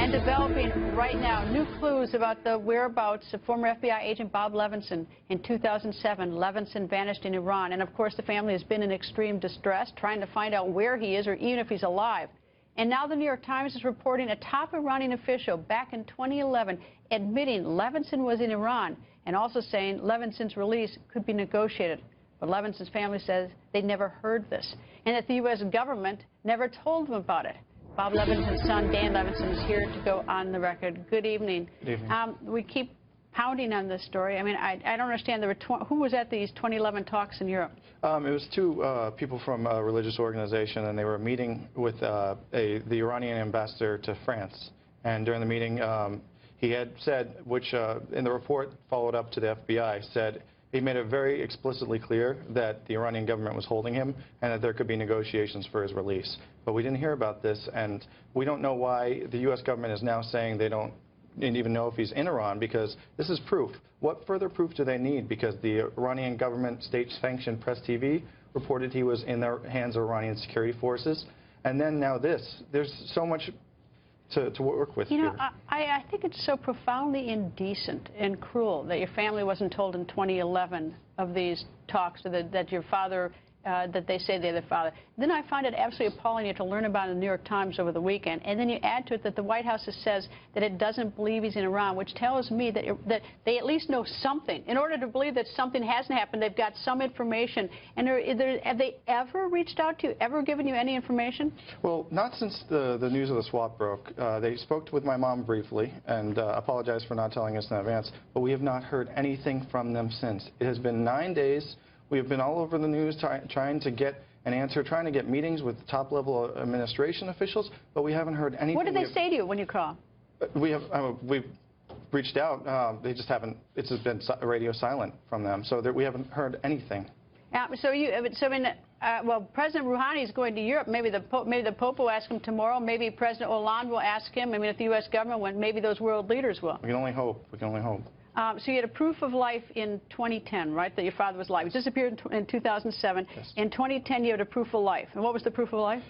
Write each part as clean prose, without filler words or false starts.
And developing right now new clues about the whereabouts of former FBI agent Bob Levinson. In 2007, Levinson vanished in Iran. And, of course, the family has been in extreme distress, trying to find out where he is or even if he's alive. And now the New York Times is reporting a top Iranian official back in 2011 admitting Levinson was in Iran and also saying Levinson's release could be negotiated. But Levinson's family says they never heard this and that the U.S. government never told them about it. Bob Levinson's son, Dan Levinson, is here to go on the record. Good evening. Good evening. We keep pounding on this story. I mean, I don't understand. There were who was at these 2011 talks in Europe? It was two people from a religious organization, and they were meeting with the Iranian ambassador to France. And during the meeting, he had said, which in the report followed up to the FBI, said he made it very explicitly clear that the Iranian government was holding him and that there could be negotiations for his release. But we didn't hear about this, and we don't know why the U.S. government is now saying they don't even know if he's in Iran, because this is proof. What further proof do they need? Because the Iranian government state-sanctioned Press TV reported he was in the hands of Iranian security forces. And then now this. There's so much to work with. You know, I think it's so profoundly indecent and cruel that your family wasn't told in 2011 of these talks, or that your father, that they say they're the father. Then I find it absolutely appalling to learn about it in the New York Times over the weekend. And then you add to it that the White House says that it doesn't believe he's in Iran, which tells me that they at least know something. In order to believe that something hasn't happened, they've got some information. And have they ever reached out to you, ever given you any information? Well, not since the news of the swap broke. They spoke with my mom briefly and apologized for not telling us in advance, but we have not heard anything from them since. It has been 9 days. We have been all over the news trying to get an answer, trying to get meetings with top-level administration officials, but we haven't heard anything. What did they say to you when you call? We've reached out. They just haven't. It's just been radio silent from them, so we haven't heard anything. Well, President Rouhani is going to Europe. Maybe the Pope will ask him tomorrow. Maybe President Hollande will ask him. I mean, if the U.S. government went, maybe those world leaders will. We can only hope. We can only hope. So you had a proof of life in 2010, right, that your father was alive. He disappeared in 2007. Yes. In 2010, you had a proof of life. And what was the proof of life?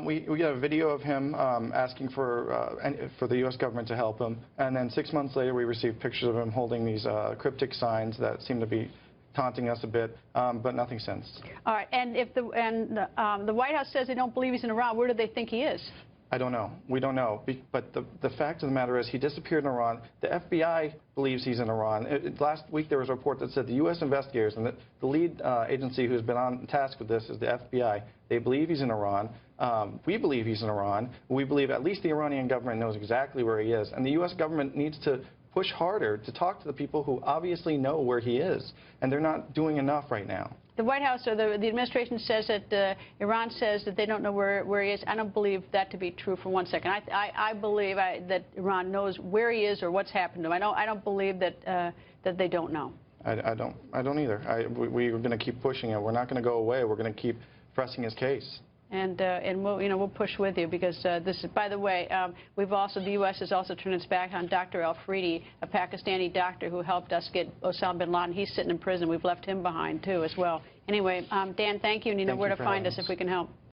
We got a video of him asking for the U.S. government to help him. And then 6 months later, we received pictures of him holding these cryptic signs that seem to be taunting us a bit, but nothing since. All right. And if the White House says they don't believe he's in Iran, where do they think he is? I don't know. We don't know. But the fact of the matter is he disappeared in Iran. The FBI believes he's in Iran. Last week there was a report that said the U.S. investigators, and the lead agency who's been on task with this is the FBI. They believe he's in Iran. We believe he's in Iran. We believe at least the Iranian government knows exactly where he is. And the U.S. government needs to push harder to talk to the people who obviously know where he is. And they're not doing enough right now. The White House or the administration says that Iran says that they don't know where he is. I don't believe that to be true for 1 second. I believe that Iran knows where he is or what's happened to him. I don't believe that they don't know. I don't either. We're going to keep pushing it. We're not going to go away. We're going to keep pressing his case. And we'll push with you, because this is, by the way, the U.S. has also turned its back on Dr. Afridi, a Pakistani doctor who helped us get Osama bin Laden. He's sitting in prison. We've left him behind too, as well. Anyway, Dan, thank you, and you know where to find us if we can help.